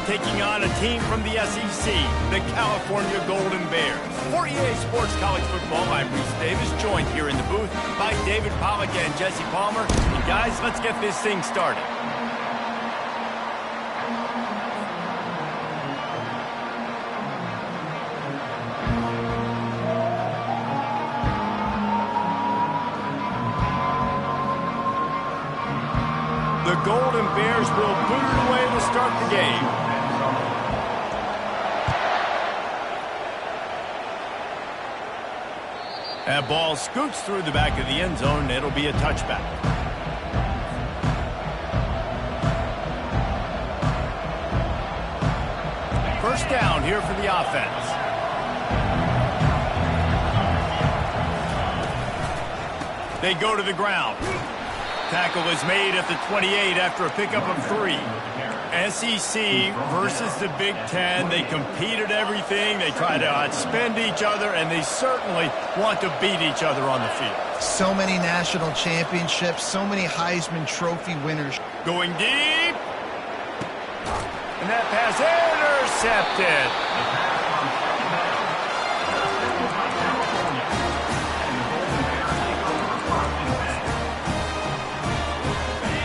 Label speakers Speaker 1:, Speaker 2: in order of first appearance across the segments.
Speaker 1: taking on a team from the SEC, the California Golden Bears. For EA Sports College Football, I'm Reese Davis, joined here in the booth by David Pollack and Jesse Palmer. And guys, let's get this thing started. The Golden Bears will boot it away to start the game. That ball scoots through the back of the end zone. It'll be a touchback. First down here for the offense. They go to the ground. Tackle is made at the 28 after a pickup of 3. SEC versus the Big Ten. They compete at everything. They try to outspend each other, and they certainly want to beat each other on the field.
Speaker 2: So many national championships, so many Heisman Trophy winners.
Speaker 1: Going deep. And that pass intercepted.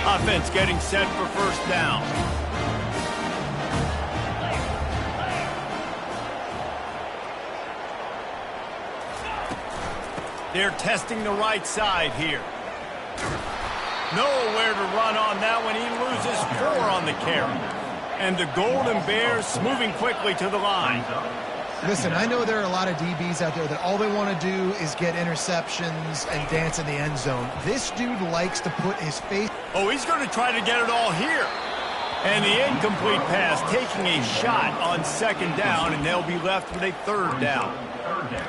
Speaker 1: Offense getting set for first down. They're testing the right side here. Nowhere to run on that one. He loses 4 on the carry. And the Golden Bears moving quickly to the line.
Speaker 2: Listen, I know there are a lot of DBs out there that all they want to do is get interceptions and dance in the end zone. This dude likes to put his face...
Speaker 1: Oh, he's going to try to get it all here. And the incomplete pass taking a shot on second down, and they'll be left with a third down.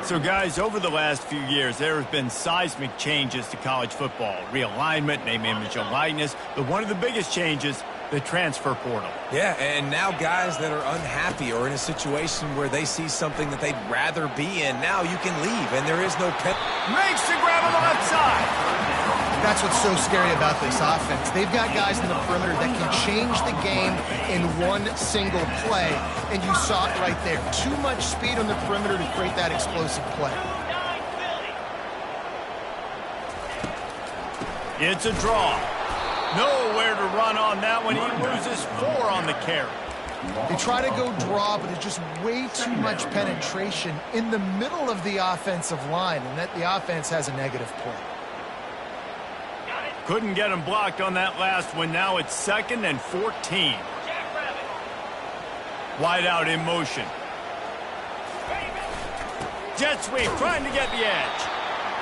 Speaker 1: So, guys, over the last few years, there have been seismic changes to college football. Realignment, name, image, and likeness. But one of the biggest changes, the transfer portal.
Speaker 3: Yeah, and now guys that are unhappy or in a situation where they see something that they'd rather be in, now you can leave, and there is no pen.
Speaker 1: Makes the grab on the left side.
Speaker 2: That's what's so scary about this offense. They've got guys in the perimeter that can change the game in one single play, and you saw it right there. Too much speed on the perimeter to create that explosive play.
Speaker 1: It's a draw. Nowhere to run on that one. He loses 4 on the carry.
Speaker 2: They try to go draw, but there's just way too much penetration in the middle of the offensive line, and that the offense has a negative play.
Speaker 1: Couldn't get him blocked on that last one. Now it's 2nd and 14. Wide out in motion. Jet sweep trying to get the edge.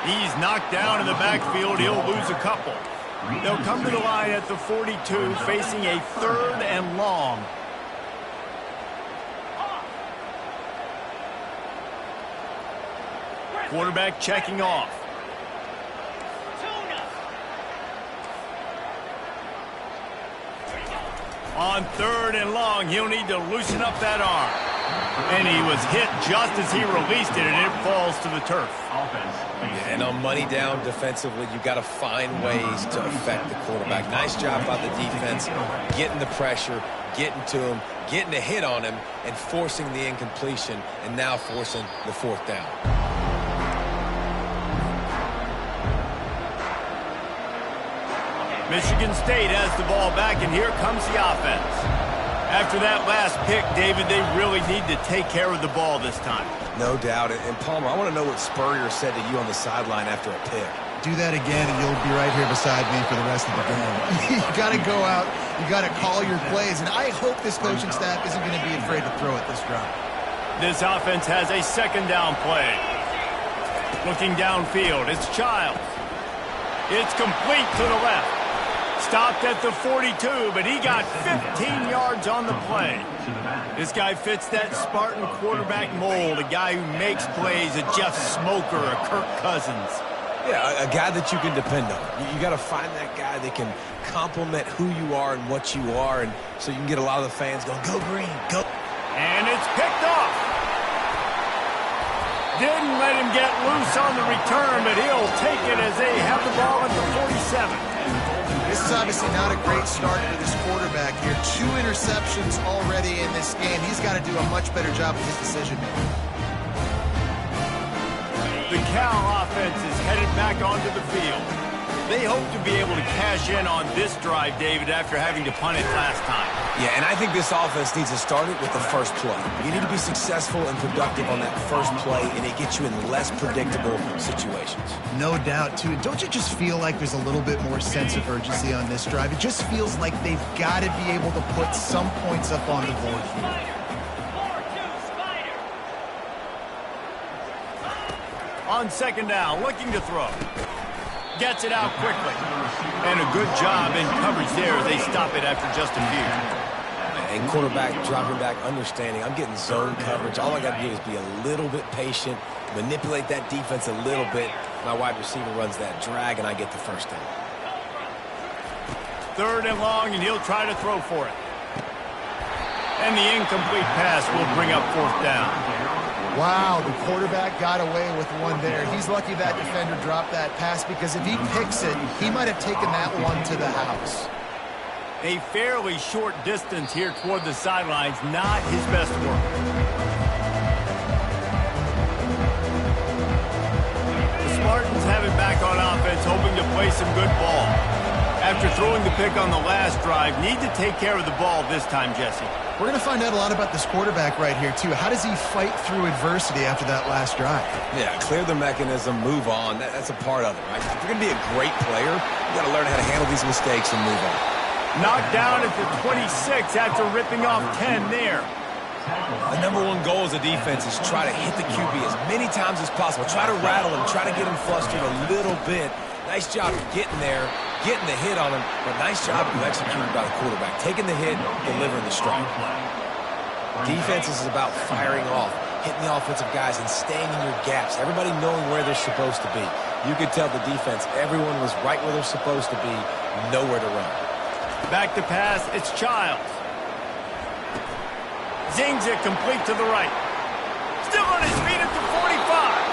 Speaker 1: He's knocked down in the backfield. He'll lose a couple. They'll come to the line at the 42, facing a 3rd and long. Quarterback checking off. On 3rd and long, he'll need to loosen up that arm. And he was hit just as he released it, and it falls to the turf.
Speaker 3: And on money down defensively, you've got to find ways to affect the quarterback. Nice job by the defense, getting the pressure, getting to him, getting a hit on him, and forcing the incompletion, and now forcing the 4th down.
Speaker 1: Michigan State has the ball back, and here comes the offense. After that last pick, David, they really need to take care of the ball this time.
Speaker 3: No doubt. And Palmer, I want to know what Spurrier said to you on the sideline after a pick.
Speaker 2: Do that again, and you'll be right here beside me for the rest of the game. You got to go out. You got to call your plays, and I hope this coaching staff isn't going to be afraid to throw it this drive.
Speaker 1: This offense has a 2nd down play. Looking downfield, it's Childs. It's complete to the left. Stopped at the 42, but he got 15 yards on the play. This guy fits that Spartan quarterback mold, a guy who makes plays, a Jeff Smoker, a Kirk Cousins.
Speaker 3: Yeah, a guy that you can depend on. You got to find that guy that can complement who you are and what you are, and so you can get a lot of the fans going, go green, go.
Speaker 1: And it's picked off. Didn't let him get loose on the return, but he'll take it as they have the ball at the 47.
Speaker 2: This is obviously not a great start for this quarterback here. 2 interceptions already in this game. He's got to do a much better job with his decision-making.
Speaker 1: The Cal offense is headed back onto the field. They hope to be able to cash in on this drive, David, after having to punt it last time.
Speaker 3: Yeah, and I think this offense needs to start it with the first play. You need to be successful and productive on that first play, and it gets you in less predictable situations.
Speaker 2: No doubt, too. Don't you just feel like there's a little bit more sense of urgency on this drive? It just feels like they've got to be able to put some points up on the board here.
Speaker 1: On second down, looking to throw. Gets it out quickly. And a good job in coverage there. They stop it after just a few.
Speaker 3: And quarterback dropping back, understanding I'm getting zone coverage. All I got to do is be a little bit patient, manipulate that defense a little bit. My wide receiver runs that drag, and I get the first down.
Speaker 1: 3rd and long, and he'll try to throw for it. And the incomplete pass will bring up 4th down.
Speaker 2: Wow, the quarterback got away with one there. He's lucky that defender dropped that pass, because if he picks it, he might have taken that one to the house.
Speaker 1: A fairly short distance here toward the sidelines, not his best work. The Spartans have it back on offense, hoping to play some good ball. After throwing the pick on the last drive, need to take care of the ball this time, Jesse.
Speaker 2: We're going to find out a lot about this quarterback right here, too. How does he fight through adversity after that last drive?
Speaker 3: Yeah, clear the mechanism, move on. That's a part of it, right? If you're going to be a great player, you got to learn how to handle these mistakes and move on.
Speaker 1: Knocked down at the 26 after ripping off 10 there.
Speaker 3: The number one goal as a defense is try to hit the QB as many times as possible. Try to rattle him, try to get him flustered a little bit. Nice job of getting there, getting the hit on him, but nice job of executing by the quarterback. Taking the hit, delivering the strike. Defense is about firing off, hitting the offensive guys, and staying in your gaps. Everybody knowing where they're supposed to be. You could tell the defense, everyone was right where they're supposed to be, nowhere to run.
Speaker 1: Back to pass, it's Childs. Zings it complete to the right. Still on his feet at the 45.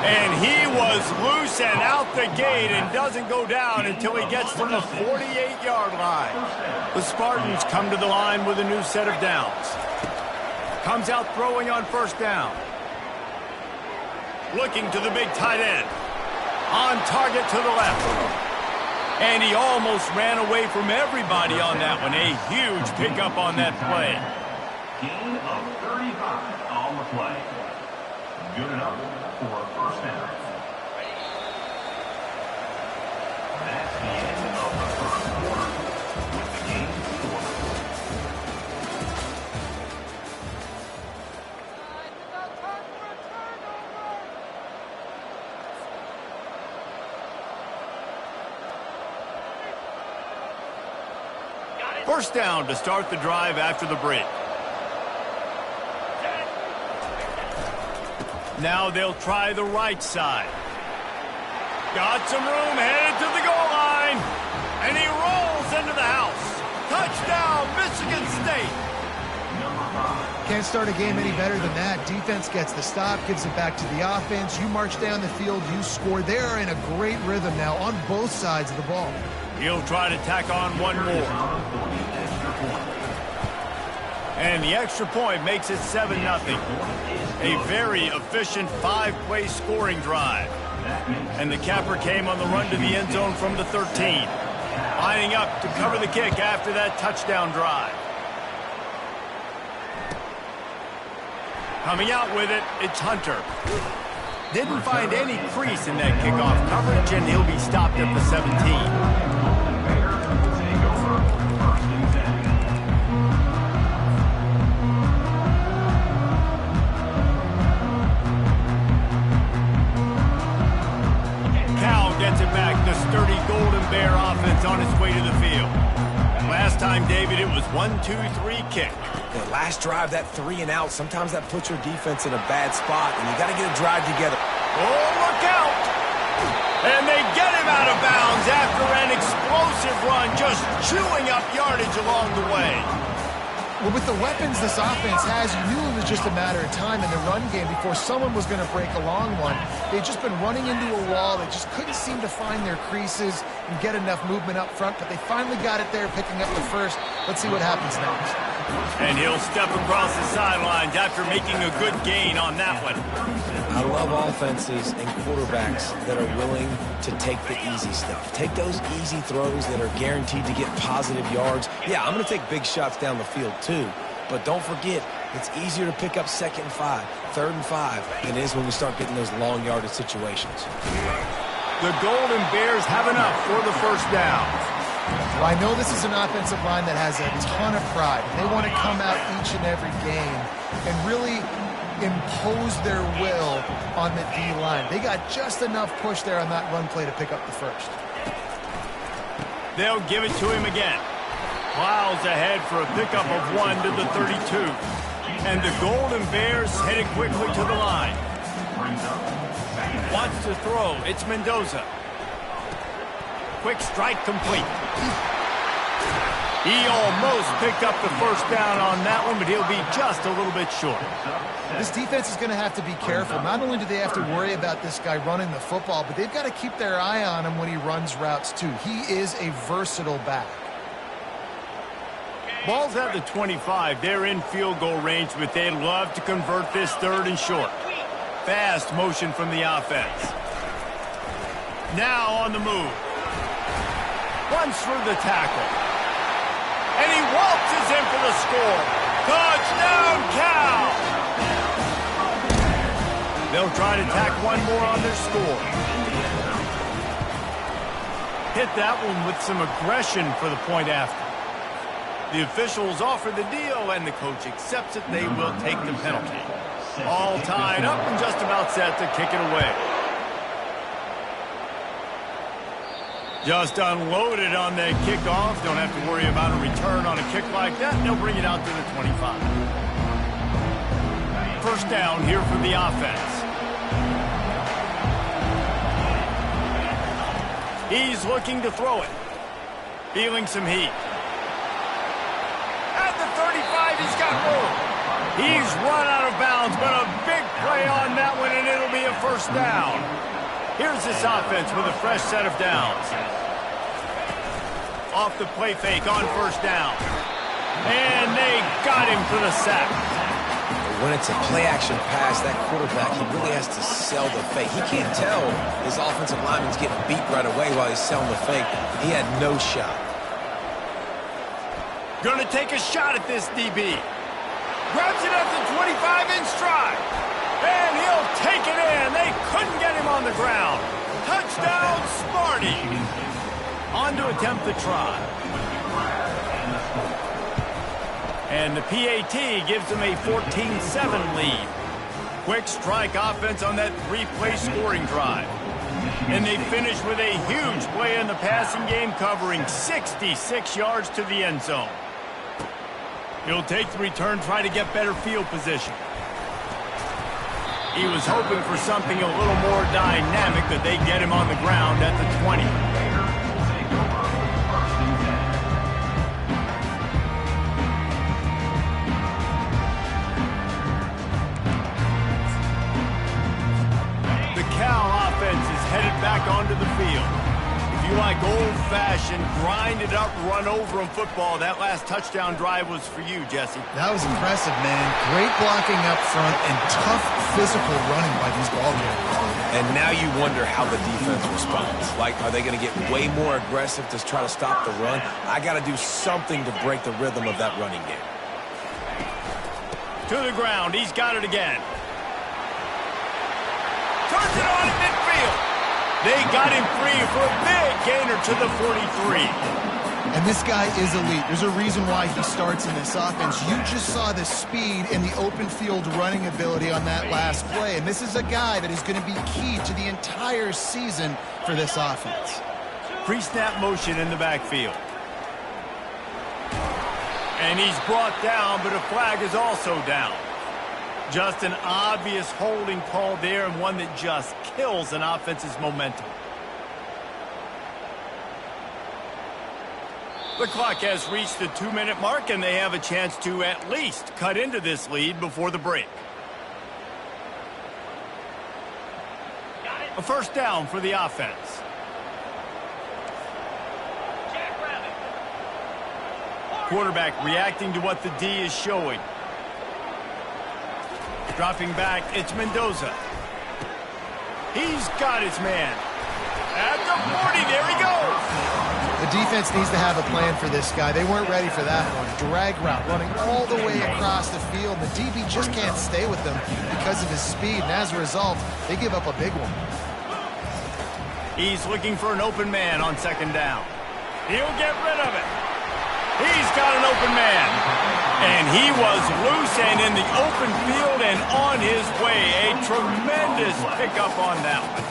Speaker 1: And he was loose and out the gate and doesn't go down until he gets to the 48-yard line. The Spartans come to the line with a new set of downs. Comes out throwing on 1st down. Looking to the big tight end. On target to the left. And he almost ran away from everybody on that one. A huge pickup on that play.
Speaker 4: Gain of 35 on the play. Good enough for a 1st down. That's the end of the 1st quarter with the game scored.
Speaker 1: First down to start the drive after the break. Now they'll try the right side. Got some room, headed to the goal line. And he rolls into the house. Touchdown, Michigan State.
Speaker 2: Can't start a game any better than that. Defense gets the stop, gives it back to the offense. You march down the field, you score. They're in a great rhythm now on both sides of the ball.
Speaker 1: He'll try to tack on one more. And the extra point makes it 7-0. A very efficient 5-play scoring drive. And the capper came on the run to the end zone from the 13. Lining up to cover the kick after that touchdown drive. Coming out with it, it's Hunter. Didn't find any crease in that kickoff coverage, and he'll be stopped at the 17. Gets it back. The sturdy Golden Bear offense on its way to the field. Last time, David, it was 1-2-3 kick.
Speaker 3: The last drive, that 3 and out, sometimes that puts your defense in a bad spot, and you got to get a drive together.
Speaker 1: Oh, look out! And they get him out of bounds after an explosive run, just chewing up yardage along the way.
Speaker 2: Well, with the weapons this offense has, you knew it was just a matter of time in the run game before someone was going to break a long one. They've just been running into a wall. They just couldn't seem to find their creases and get enough movement up front, but they finally got it there, picking up the first. Let's see what happens next.
Speaker 1: And he'll step across the sidelines after making a good gain on that one.
Speaker 3: I love offenses and quarterbacks that are willing to take the easy stuff. Take those easy throws that are guaranteed to get positive yards. Yeah, I'm going to take big shots down the field too. But don't forget, it's easier to pick up 2nd and 5, 3rd and 5 than it is when we start getting those long yardage situations.
Speaker 1: The Golden Bears have enough for the first down.
Speaker 2: Well, I know this is an offensive line that has a ton of pride. They want to come out each and every game and really impose their will on the D-line. They got just enough push there on that run play to pick up the first.
Speaker 1: They'll give it to him again. Miles ahead for a pickup of 1 to the 32. And the Golden Bears headed quickly to the line. Wants to throw. It's Mendoza. Quick strike complete. He almost picked up the first down on that one, but he'll be just a little bit short.
Speaker 2: This defense is going to have to be careful. Not only do they have to worry about this guy running the football, but they've got to keep their eye on him when he runs routes too. He is a versatile back.
Speaker 1: Ball's at the 25. They're in field goal range, but they'd love to convert this 3rd and short. Fast motion from the offense. Now on the move. Runs through the tackle. And he waltzes in for the score. Touchdown, Cal! They'll try to tack one more on their score. Hit that one with some aggression for the point after. The officials offer the deal, and the coach accepts it. They will take the penalty. All tied up and just about set to kick it away. Just unloaded on the kickoff. Don't have to worry about a return on a kick like that. They'll bring it out to the 25. First down here for the offense. He's looking to throw it. Feeling some heat. At the 35, he's got room. He's run out of bounds, but a big play on that one, and it'll be a first down. Here's this offense with a fresh set of downs. Off the play fake on first down. And they got him for the sack.
Speaker 3: When it's a play-action pass, that quarterback, he really has to sell the fake. He can't tell his offensive lineman's getting beat right away while he's selling the fake. He had no shot.
Speaker 1: Gonna take a shot at this DB. Grabs it at the 25 in stride. And he'll take it in. They couldn't get him on the ground. Touchdown, Smarty. On to attempt the try. And the PAT gives them a 14-7 lead. Quick strike offense on that 3-play scoring drive. And they finish with a huge play in the passing game, covering 66 yards to the end zone. He'll take the return, try to get better field position. He was hoping for something a little more dynamic, that they get him on the ground at the 20. The Cal offense is headed back onto the field. If you like old-fashioned, grind-it-up, run-over-'em football, that last touchdown drive was for you, Jesse.
Speaker 2: That was impressive, man. Great blocking up front and tough physical running by these ball carriers.
Speaker 3: And now you wonder how the defense responds. Like, are they going to get way more aggressive to try to stop the run? I got to do something to break the rhythm of that running game.
Speaker 1: To the ground. He's got it again. Turns it on in midfield. They got him free for a big gainer to the 43.
Speaker 2: And this guy is elite. There's a reason why he starts in this offense. You just saw the speed and the open field running ability on that last play. And this is a guy that is going to be key to the entire season for this offense.
Speaker 1: Pre-snap motion in the backfield. And he's brought down, but a flag is also down. Just an obvious holding call there, and one that just kills an offense's momentum. The clock has reached the 2-minute mark, and they have a chance to at least cut into this lead before the break. A first down for the offense. Quarterback reacting to what the D is showing. Dropping back, it's Mendoza. He's got his man. At the 40, there he goes.
Speaker 2: The defense needs to have a plan for this guy. They weren't ready for that one. Drag route running all the way across the field. The DB just can't stay with them because of his speed, and as a result, they give up a big one.
Speaker 1: He's looking for an open man on second down. He'll get rid of it. He's got an open man. And he was loose and in the open field and on his way. A tremendous pickup on that one.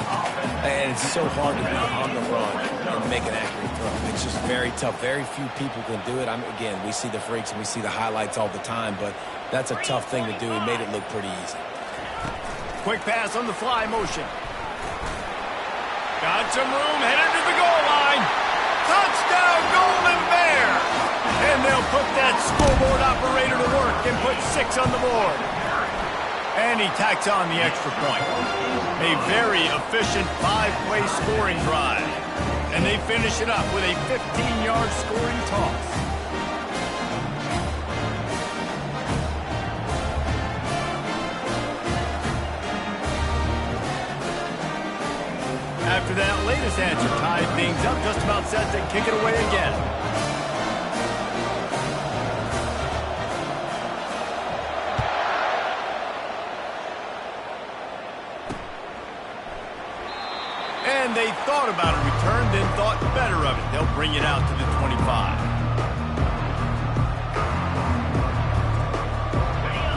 Speaker 3: And it's so hard to be on the run and make an accurate throw. It's just very tough. Very few people can do it. Again, we see the freaks and we see the highlights all the time, but that's a tough thing to do. He made it look pretty easy.
Speaker 1: Quick pass on the fly motion. Got some room, headed to the goal line. Touchdown, Golden Bear! And they'll put that scoreboard operator to work and put 6 on the board. And he tacks on the extra point. A very efficient 5-play scoring drive. And they finish it up with a 15-yard scoring toss. After that latest answer tied things up, just about set to kick it away again. And they thought about a return, then thought better of it. They'll bring it out to the 25.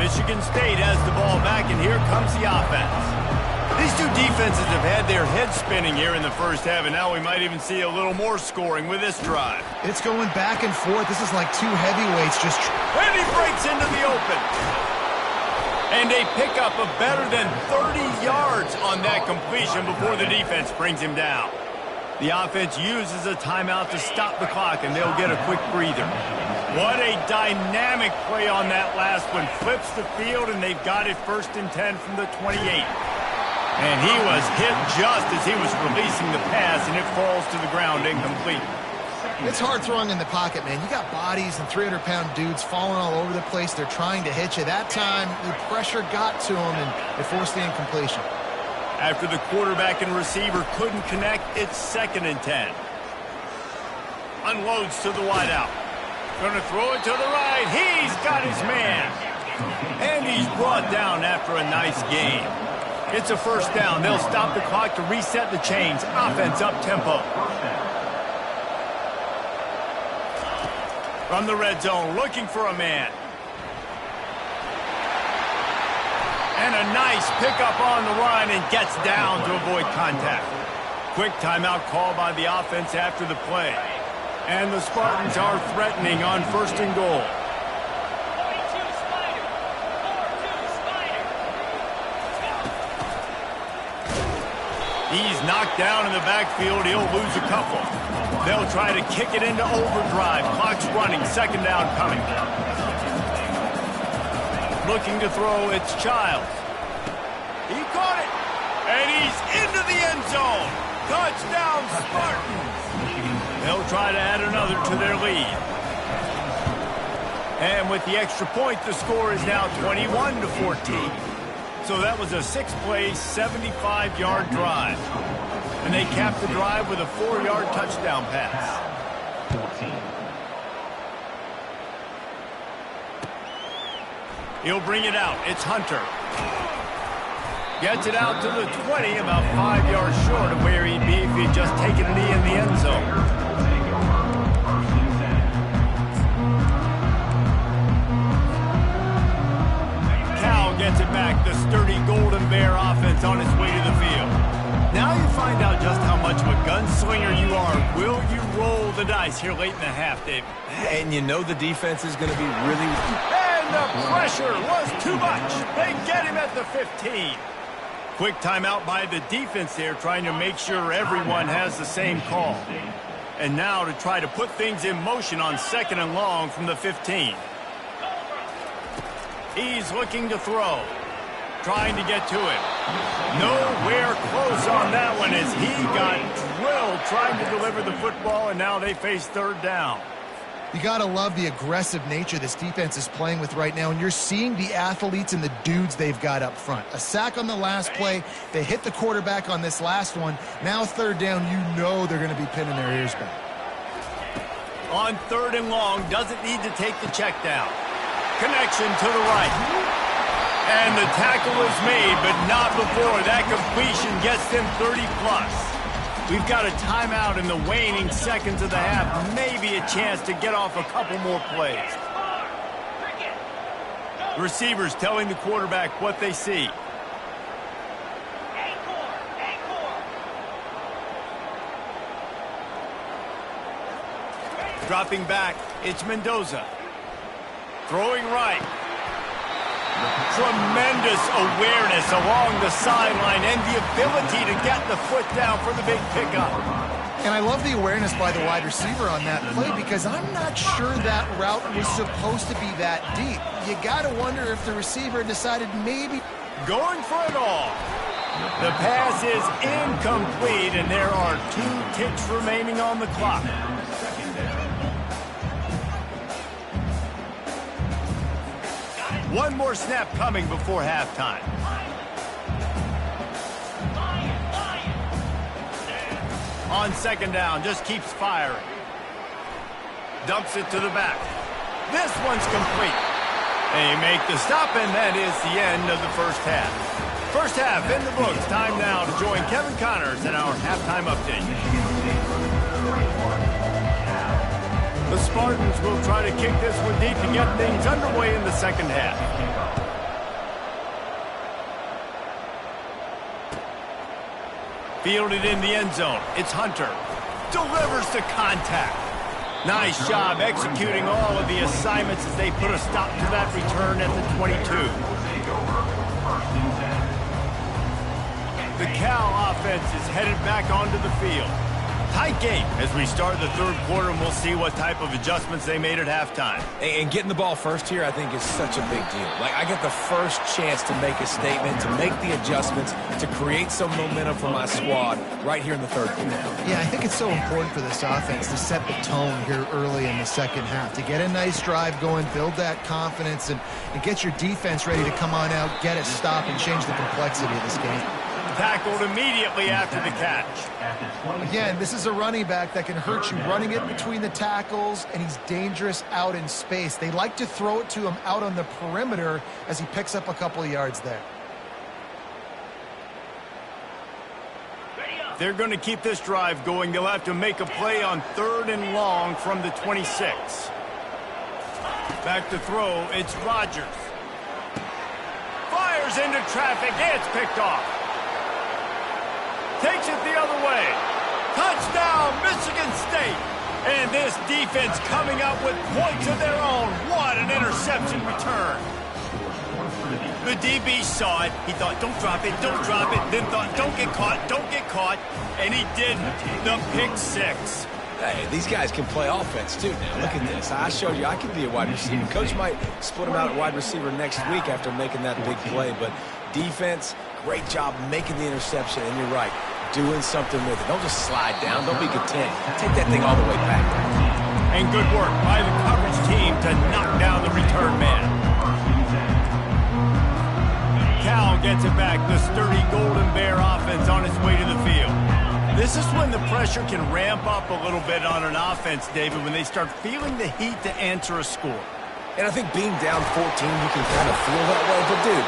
Speaker 1: Michigan State has the ball back, and here comes the offense. These two defenses have had their heads spinning here in the first half, and now we might even see a little more scoring with this drive.
Speaker 2: It's going back and forth. This is like two heavyweights just...
Speaker 1: And he breaks into the open. And a pickup of better than 30 yards on that completion before the defense brings him down. The offense uses a timeout to stop the clock, and they'll get a quick breather. What a dynamic play on that last one. Flips the field, and they've got it 1st and 10 from the 28. And he was hit just as he was releasing the pass, and it falls to the ground incomplete.
Speaker 2: It's hard throwing in the pocket, man. You got bodies and 300-pound dudes falling all over the place. They're trying to hit you. That time, the pressure got to him, and it forced the incompletion.
Speaker 1: After the quarterback and receiver couldn't connect, it's 2nd and 10. Unloads to the wideout. Going to throw it to the right. He's got his man. And he's brought down after a nice game. It's a first down. They'll stop the clock to reset the chains. Offense up-tempo. From the red zone, looking for a man. And a nice pickup on the run and gets down to avoid contact. Quick timeout call by the offense after the play. And the Spartans are threatening on 1st and goal. He's knocked down in the backfield. He'll lose a couple. They'll try to kick it into overdrive. Clock's running. 2nd down coming. Looking to throw, it's Childs. He caught it. And he's into the end zone. Touchdown, Spartans. They'll try to add another to their lead. And with the extra point, the score is now 21-14. So that was a 6-play, 75-yard drive. And they capped the drive with a 4-yard touchdown pass.
Speaker 4: 14.
Speaker 1: He'll bring it out. It's Hunter. Gets it out to the 20, about 5 yards short of where he'd be if he'd just taken a knee in the end zone. Gets it back, the sturdy Golden Bear offense on its way to the field. Now you find out just how much of a gunslinger you are. Will you roll the dice here late in the half, David?
Speaker 3: And you know the defense is going to be really...
Speaker 1: And the pressure was too much. They get him at the 15. Quick timeout by the defense there, trying to make sure everyone has the same call. And now to try to put things in motion on 2nd and long from the 15. He's looking to throw. Trying to get to it. Nowhere close on that one as he got drilled trying to deliver the football, and now they face 3rd down.
Speaker 2: You got to love the aggressive nature this defense is playing with right now, and you're seeing the athletes and the dudes they've got up front. A sack on the last play. They hit the quarterback on this last one. Now 3rd down, you know they're going to be pinning their ears back.
Speaker 1: On 3rd and long, doesn't need to take the check down. Connection to the right. And the tackle is made, but not before that completion gets them 30-plus. We've got a timeout in the waning seconds of the half. Maybe a chance to get off a couple more plays. Receivers telling the quarterback what they see. Dropping back, it's Mendoza. Throwing right. Tremendous awareness along the sideline and the ability to get the foot down for the big pickup.
Speaker 2: And I love the awareness by the wide receiver on that play because I'm not sure that route was supposed to be that deep. You got to wonder if the receiver decided maybe...
Speaker 1: Going for it all. The pass is incomplete, and there are 2 ticks remaining on the clock. One more snap coming before halftime. On 2nd down, just keeps firing. Dumps it to the back. This one's complete. They make the stop, and that is the end of the first half. First half in the books. Time now to join Kevin Connors in our halftime update. The Spartans will try to kick this one deep to get things underway in the 2nd half. Fielded in the end zone. It's Hunter. Delivers to contact. Nice job executing all of the assignments as they put a stop to that return at the 22. The Cal offense is headed back onto the field. Tight game as we start the 3rd quarter, and we'll see what type of adjustments they made at halftime.
Speaker 3: And getting the ball first here, I think, is such a big deal. Like, I get the first chance to make a statement, to make the adjustments, to create some momentum for my squad right here in the 3rd quarter.
Speaker 2: Yeah, I think it's so important for this offense to set the tone here early in the 2nd half, to get a nice drive going, build that confidence, and get your defense ready to come on out, get a stop, and change the complexity of this game.
Speaker 1: Tackled immediately after the catch.
Speaker 2: Again, this is a running back that can hurt you running it between the tackles, and he's dangerous out in space. They like to throw it to him out on the perimeter as he picks up a couple of yards there.
Speaker 1: They're going to keep this drive going. They'll have to make a play on 3rd and long from the 26. Back to throw, it's Rodgers. Fires into traffic, it's picked off. Takes it the other way. Touchdown, Michigan State. And this defense coming up with points of their own. What an interception return. The DB saw it. He thought, don't drop it, don't drop it. Then thought, don't get caught. And he didn't. The pick 6.
Speaker 3: Hey, these guys can play offense, too, now. Look at this. I showed you I can be a wide receiver. Coach might split him out at wide receiver next week after making that big play. But defense, great job making the interception. And you're right, doing something with it. Don't just slide down. Don't be content. Take that thing all the way back.
Speaker 1: And good work by the coverage team to knock down the return man. Cal gets it back. The sturdy Golden Bear offense on its way to the field. This is when the pressure can ramp up a little bit on an offense, David, when they start feeling the heat to answer a score.
Speaker 3: And I think being down 14, you can kind of feel that way. But, dude,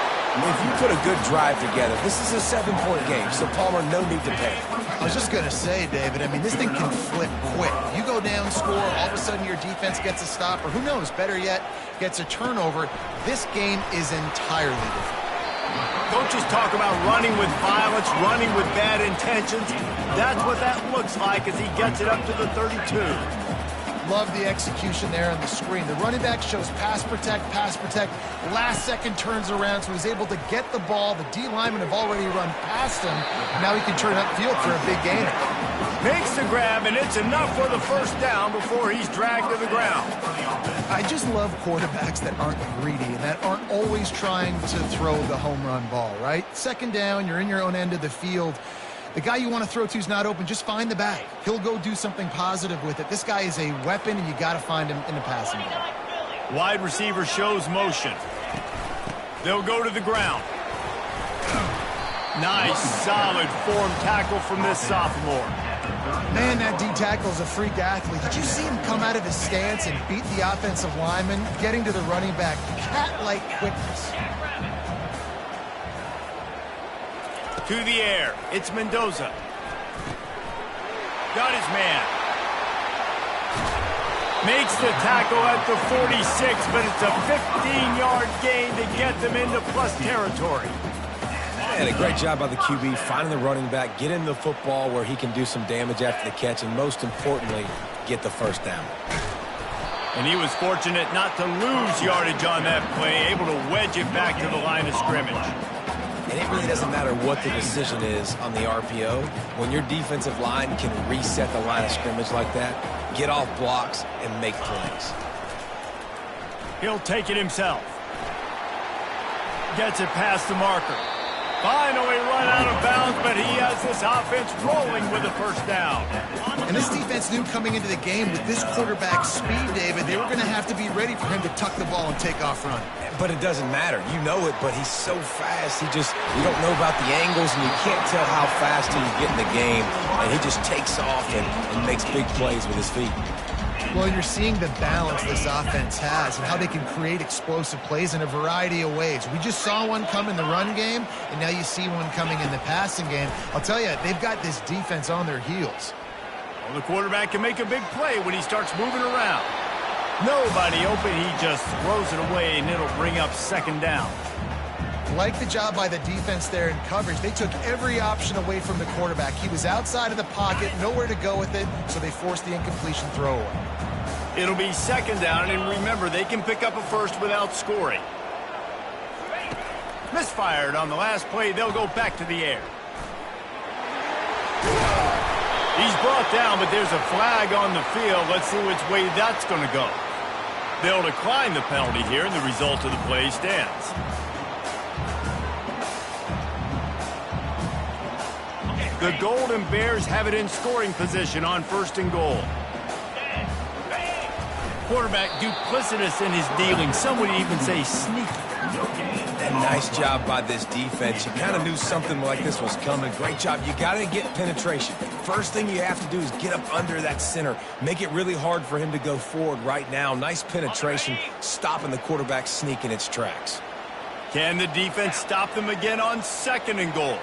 Speaker 3: if you put a good drive together, this is a 7-point game, so Palmer, no need to panic.
Speaker 2: I was just going to say, David, I mean, this thing can flip quick. You go down, score, all of a sudden your defense gets a stop, or who knows, better yet, gets a turnover. This game is entirely different.
Speaker 1: Coaches talk about running with violence, running with bad intentions. That's what that looks like as he gets it up to the 32.
Speaker 2: Love the execution there on the screen. The running back shows pass protect. Last second turns around, so he's able to get the ball. The D linemen have already run past him. Now he can turn upfield for a big gainer.
Speaker 1: Makes the grab, and it's enough for the first down before he's dragged to the ground.
Speaker 2: I just love quarterbacks that aren't greedy and that aren't always trying to throw the home run ball, right? Second down, you're in your own end of the field. The guy you want to throw to is not open. Just find the bag. He'll go do something positive with it. This guy is a weapon, and you got to find him in the passing game.
Speaker 1: Wide receiver shows motion. They'll go to the ground. Nice, solid form tackle from this sophomore.
Speaker 2: Man, that D-tackle is a freak athlete. Did you see him come out of his stance and beat the offensive lineman, getting to the running back? Cat-like quickness.
Speaker 1: To the air, it's Mendoza. Got his man. Makes the tackle at the 46, but it's a 15-yard gain to get them into plus territory.
Speaker 3: And a great job by the QB finding the running back, getting the football where he can do some damage after the catch, and most importantly, get the first down.
Speaker 1: And he was fortunate not to lose yardage on that play, able to wedge it back to the line of scrimmage.
Speaker 3: And it really doesn't matter what the decision is on the RPO. When your defensive line can reset the line of scrimmage like that, get off blocks and make plays.
Speaker 1: He'll take it himself. Gets it past the marker. Finally run out of bounds, but he has this offense rolling with a first down.
Speaker 2: And this defense knew coming into the game with this quarterback's speed, David, they were going to have to be ready for him to tuck the ball and take off running.
Speaker 3: But it doesn't matter. You know it, but he's so fast. You don't know about the angles, and you can't tell how fast he's getting the game. And he just takes off and makes big plays with his feet.
Speaker 2: Well, you're seeing the balance this offense has and how they can create explosive plays in a variety of ways. We just saw one come in the run game, and now you see one coming in the passing game. I'll tell you, they've got this defense on their heels.
Speaker 1: Well, the quarterback can make a big play when he starts moving around. Nobody open, he just throws it away, and it'll bring up second down.
Speaker 2: Like the job by the defense there in coverage. They took every option away from the quarterback. He was outside of the pocket, nowhere to go with it, so they forced the incompletion throwaway.
Speaker 1: It'll be second down, and remember, they can pick up a first without scoring. Misfired on the last play. They'll go back to the air. He's brought down, but there's a flag on the field. Let's see which way that's going to go. They'll decline the penalty here, and the result of the play stands. The Golden Bears have it in scoring position on first and goal. Quarterback duplicitous in his dealing. Some would even say sneaky.
Speaker 3: And nice job by this defense. You kind of knew something like this was coming. Great job. You got to get penetration. First thing you have to do is get up under that center. Make it really hard for him to go forward right now. Nice penetration, stopping the quarterback sneak in its tracks.
Speaker 1: Can the defense stop them again on second and goal?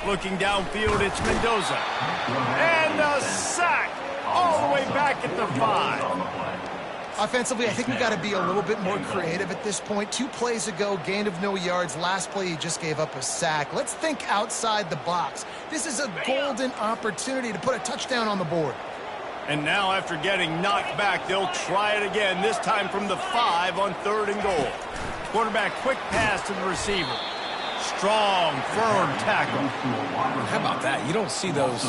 Speaker 1: Looking downfield, it's Mendoza. And a sack all the way back at the 5.
Speaker 2: Offensively, I think we've got to be a little bit more creative at this point. 2 plays ago, gain of no yards. Last play, he just gave up a sack. Let's think outside the box. This is a golden opportunity to put a touchdown on the board.
Speaker 1: And now, after getting knocked back, they'll try it again, this time from the 5 on third and goal. Quarterback, quick pass to the receiver. Strong, firm tackle.
Speaker 3: How about that? You don't see those,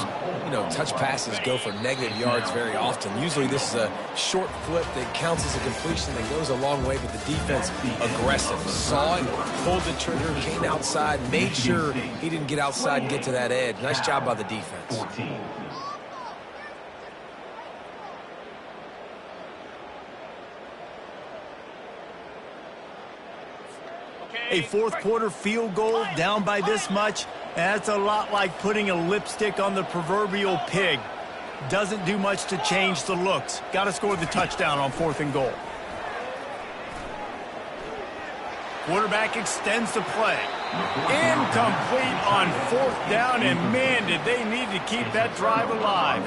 Speaker 3: touch passes go for negative yards very often. Usually this is a short flip that counts as a completion that goes a long way, but the defense aggressive. Saw it, pulled the trigger, came outside, made sure he didn't get outside and get to that edge. Nice job by the defense.
Speaker 1: A fourth-quarter field goal down by this much, that's a lot like putting a lipstick on the proverbial pig. Doesn't do much to change the looks. Got to score the touchdown on fourth and goal. Quarterback extends the play. Incomplete on fourth down, and man, did they need to keep that drive alive.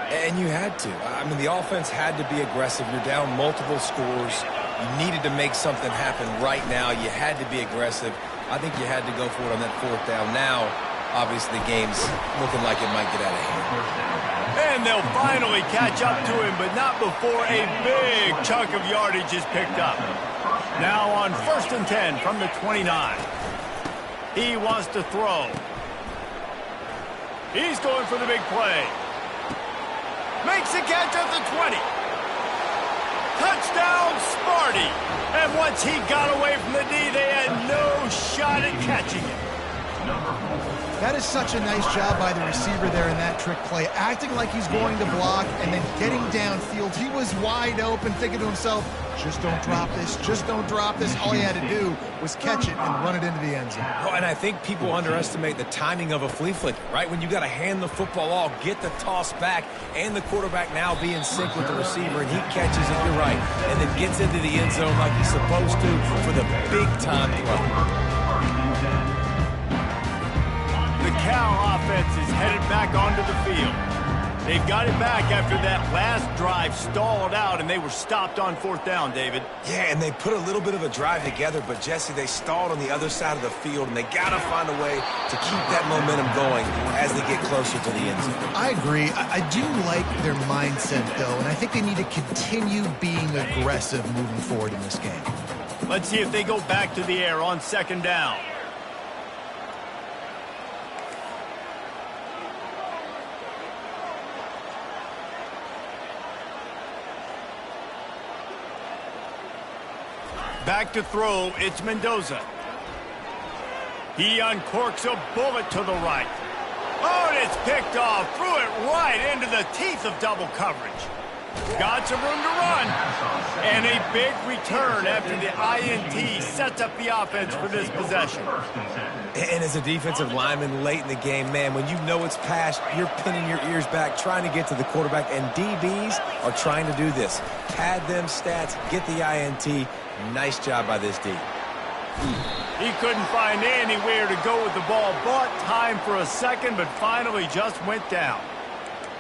Speaker 3: And you had to. I mean, the offense had to be aggressive. You're down multiple scores. You needed to make something happen right now. You had to be aggressive. I think you had to go for it on that fourth down. Now, Obviously, the game's looking like it might get out of hand.
Speaker 1: And they'll finally catch up to him, but not before a big chunk of yardage is picked up. Now on 1st and 10 from the 29. He wants to throw. He's going for the big play. Makes the catch at the 20. Touchdown, Sparty. And once he got away from the D, they had no shot at catching him.
Speaker 2: That is such a nice job by the receiver there in that trick play, acting like he's going to block and then getting downfield. He was wide open, thinking to himself, just don't drop this, just don't drop this. All he had to do was catch it and run it into the end zone.
Speaker 3: Well, and I think people underestimate the timing of a flea flicker, right? When you got to hand the football off, get the toss back, and the quarterback now be in sync with the receiver, and he catches it, you're right, and then gets into the end zone like he's supposed to for the big-time throw.
Speaker 1: The Cal offense is headed back onto the field. They've got it back after that last drive stalled out, and they were stopped on 4th down, David.
Speaker 3: Yeah, and they put a little bit of a drive together, but, Jesse, they stalled on the other side of the field, and they got to find a way to keep that momentum going as they get closer to the end zone.
Speaker 2: I agree. I do like their mindset, though, and I think they need to continue being aggressive moving forward in this game.
Speaker 1: Let's see if they go back to the air on 2nd down. Back to throw, it's Mendoza. He uncorks a bullet to the right. Oh, and it's picked off. Threw it right into the teeth of double coverage. Got some room to run. And a big return after the INT sets up the offense for this possession.
Speaker 3: And as a defensive lineman late in the game, man, when you know it's passed, you're pinning your ears back, trying to get to the quarterback, and DBs are trying to do this. Pad them stats, get the INT. Nice job by this D.
Speaker 1: He couldn't find anywhere to go with the ball. Bought time for a second, but finally just went down.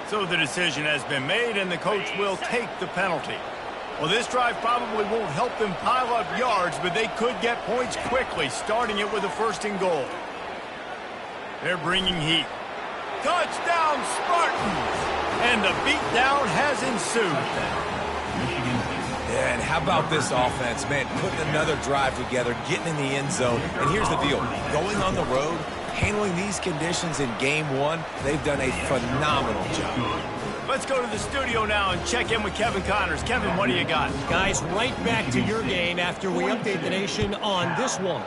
Speaker 1: So the decision has been made, and the coach will take the penalty. Well, this drive probably won't help them pile up yards, but they could get points quickly, starting it with a 1st and goal. They're bringing heat. Touchdown, Spartans! And the beatdown has ensued.
Speaker 3: Yeah, and how about this offense, man? Putting another drive together, getting in the end zone. And here's the deal. Going on the road, handling these conditions in game 1, they've done a phenomenal job.
Speaker 1: Let's go to the studio now and check in with Kevin Connors. Kevin, what do you got?
Speaker 5: Guys, right back to your game after we update the nation on this one.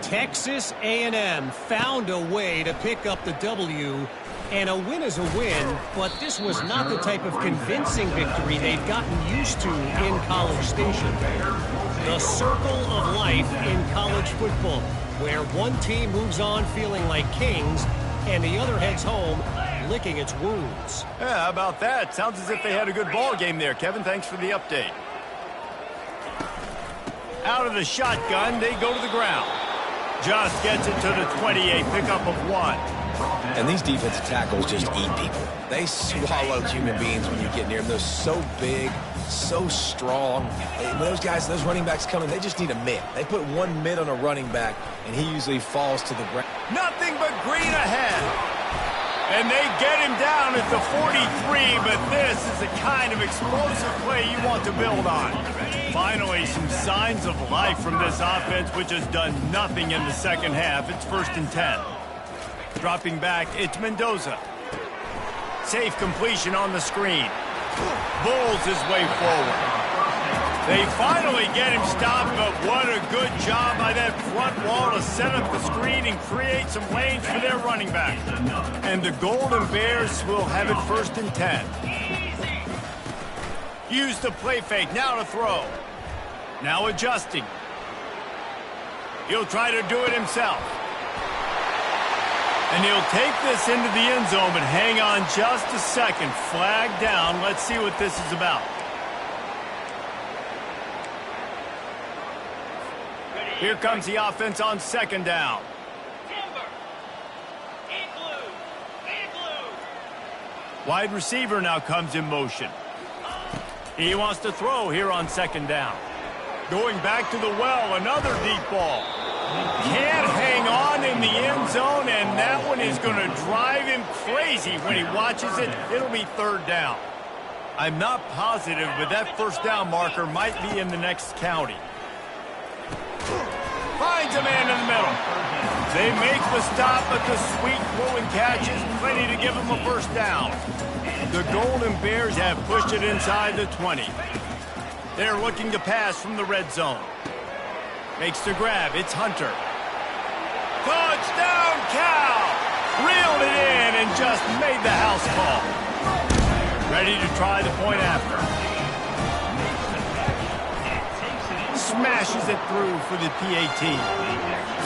Speaker 5: Texas A&M found a way to pick up the W, and a win is a win, but this was not the type of convincing victory they've gotten used to in College Station. The circle of life in college football, where one team moves on feeling like kings and the other heads home licking its wounds.
Speaker 1: Yeah, how about that? Sounds as if they had a good ball game there. Kevin, thanks for the update. Out of the shotgun, they go to the ground. Just gets it to the 28, pickup of 1.
Speaker 3: And these defensive tackles just eat people. They swallow human beings when you get near them. They're so big, so strong. When those guys, those running backs come in, they just need a mid. They put one mid on a running back, and he usually falls to the ground.
Speaker 1: Nothing but green ahead. And they get him down at the 43, but this is the kind of explosive play you want to build on. Finally, some signs of life from this offense, which has done nothing in the second half. It's 1st and 10. Dropping back, it's Mendoza. Safe completion on the screen. Bulls his way forward. They finally get him stopped, but what a good job by that front wall to set up the screen and create some lanes for their running back. And the Golden Bears will have it 1st and 10. Use the play fake, now to throw. Now adjusting. He'll try to do it himself. And he'll take this into the end zone, but hang on just a second. Flag down. Let's see what this is about. Here comes the offense on 2nd down. Wide receiver now comes in motion. He wants to throw here on 2nd down. Going back to the well, another deep ball. Can't hang on in the end zone, and that one is going to drive him crazy when he watches it. It'll be third down. I'm not positive, but that first down marker might be in the next county. Finds a man in the middle. They make the stop, but the sweet throwing catch is plenty to give them a first down. The Golden Bears have pushed it inside the 20. They're looking to pass from the red zone. Makes the grab. It's Hunter. Touchdown, Cal! Reeled it in and just made the house call. Ready to try the point after. Smashes it through for the PAT.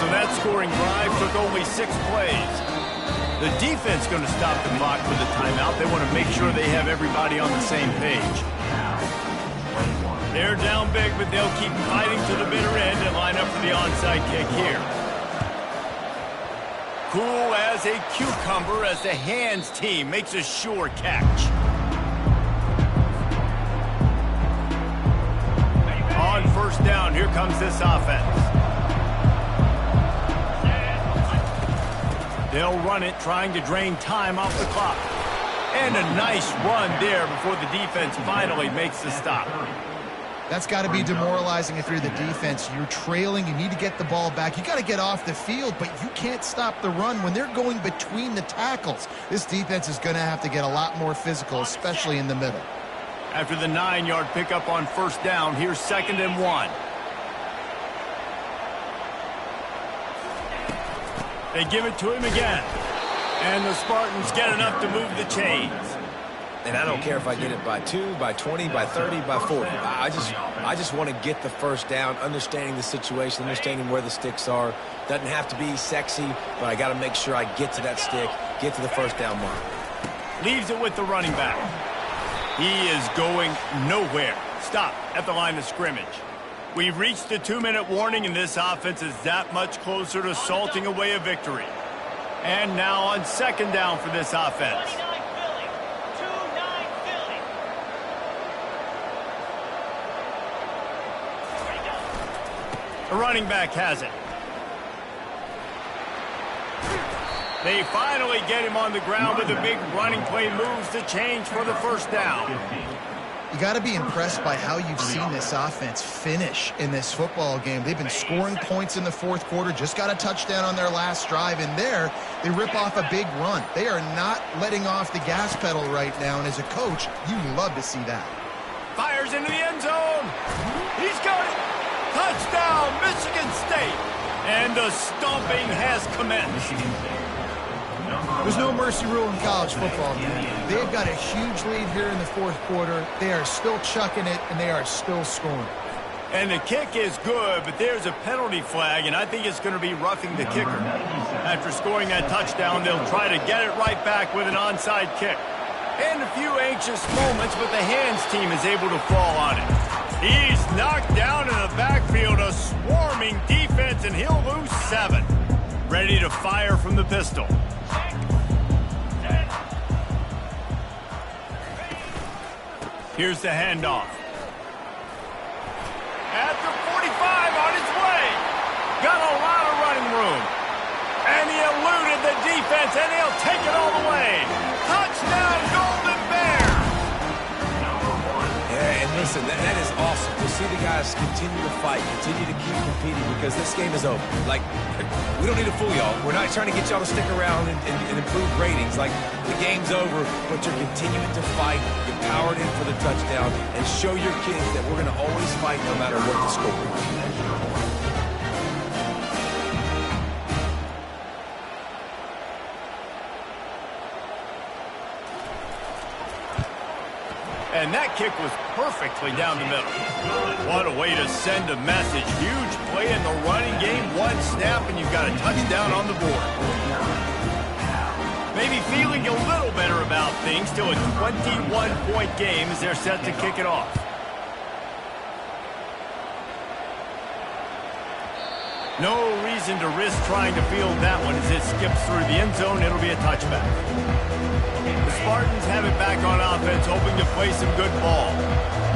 Speaker 1: So that scoring drive took only 6 plays. The defense going to stop the clock with a timeout. They want to make sure they have everybody on the same page. They're down big, but they'll keep fighting to the bitter end and line up for the onside kick here. Cool as a cucumber as the hands team makes a sure catch. On first down, here comes this offense. They'll run it, trying to drain time off the clock. And a nice run there before the defense finally makes the stop.
Speaker 2: That's got to be demoralizing if you're the defense. You're trailing. You need to get the ball back. You got to get off the field, but you can't stop the run when they're going between the tackles. This defense is going to have to get a lot more physical, especially in the middle.
Speaker 1: After the 9-yard pickup on first down, here's 2nd and 1. They give it to him again. And the Spartans get enough to move the chains.
Speaker 3: And I don't care if I get it by 2, by 20, by 30, by 40. I just want to get the first down, understanding the situation, understanding where the sticks are. Doesn't have to be sexy, but I got to make sure I get to that stick, get to the first down mark.
Speaker 1: Leaves it with the running back. He is going nowhere. Stop at the line of scrimmage. We've reached the 2-minute warning, and this offense is that much closer to salting away a victory. And now on 2nd down for this offense. The running back has it. They finally get him on the ground with a big running play, moves the change for the first down.
Speaker 2: You got to be impressed by how you've seen this offense finish in this football game. They've been scoring points in the 4th quarter, just got a touchdown on their last drive, and there they rip off a big run. They are not letting off the gas pedal right now, and as a coach, you love to see that.
Speaker 1: Fires into the end zone. He's got it. Touchdown, Michigan State. And the stomping has commenced.
Speaker 2: There's no mercy rule in college football, man. They've got a huge lead here in the 4th quarter. They are still chucking it, and they are still scoring.
Speaker 1: And the kick is good, but there's a penalty flag, and I think it's going to be roughing the kicker. After scoring that touchdown, they'll try to get it right back with an onside kick. And a few anxious moments, but the hands team is able to fall on it. He's knocked down in the backfield, a swarming defense, and he'll lose 7. Ready to fire from the pistol. Here's the handoff. At the 45, on his way. Got a lot of running room. And he eluded the defense, and he'll take it all the way. Touchdown, Golden Bears!
Speaker 3: Yeah, and listen, that is awesome to see the guys continue to fight, continue to keep competing, because this game is over. Like, we don't need to fool y'all. We're not trying to get y'all to stick around and improve ratings. Like, the game's over, but you're continuing to fight. You powered in for the touchdown, and show your kids that we're going to always fight no matter what the score is.
Speaker 1: And that kick was perfectly down the middle. What a way to send a message. Huge play in the running game. 1 snap, and you've got a touchdown on the board. Maybe feeling a little better about things till a 21-point game as they're set to kick it off. No reason to risk trying to field that one as it skips through the end zone. It'll be a touchback. The Spartans have it back on offense, hoping to play some good ball.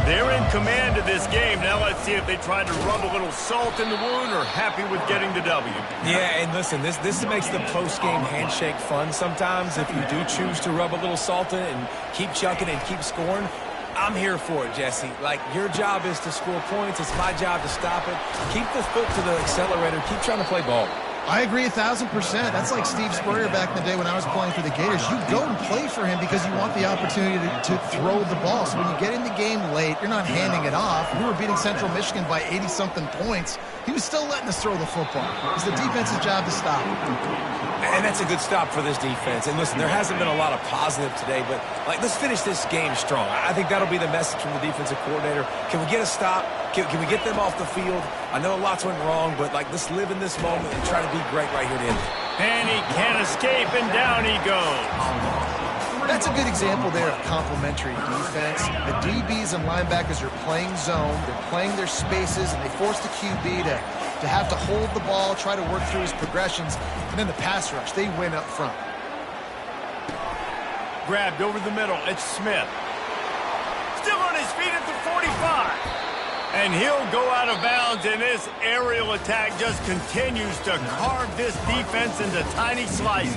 Speaker 1: They're in command of this game. Now let's see if they try to rub a little salt in the wound or happy with getting the W.
Speaker 3: Yeah, and listen, this makes the post-game handshake fun sometimes if you do choose to rub a little salt in it and keep chucking and keep scoring. I'm here for it, Jesse. Like, your job is to score points. It's my job to stop it. Keep the foot to the accelerator. Keep trying to play ball.
Speaker 2: I agree 1,000%. That's like Steve Spurrier back in the day when I was playing for the Gators. You go and play for him because you want the opportunity to throw the ball. So when you get in the game late, you're not handing it off. We were beating Central Michigan by 80-something points. He was still letting us throw the football. It's the defense's job to stop.
Speaker 3: And that's a good stop for this defense. And listen, there hasn't been a lot of positive today, but like, let's finish this game strong. I think that'll be the message from the defensive coordinator. Can we get a stop? Can we get them off the field? I know lots went wrong, but like, let's live in this moment and try to be great right here to end it.
Speaker 1: And he can't escape, and down he goes.
Speaker 2: That's a good example there of complementary defense. The DBs and linebackers are playing zone. They're playing their spaces, and they force the QB to have to hold the ball, try to work through his progressions, and then the pass rush, they win up front.
Speaker 1: Grabbed over the middle. It's Smith. Still on his feet at the 45. And he'll go out of bounds, and this aerial attack just continues to carve this defense into tiny slices.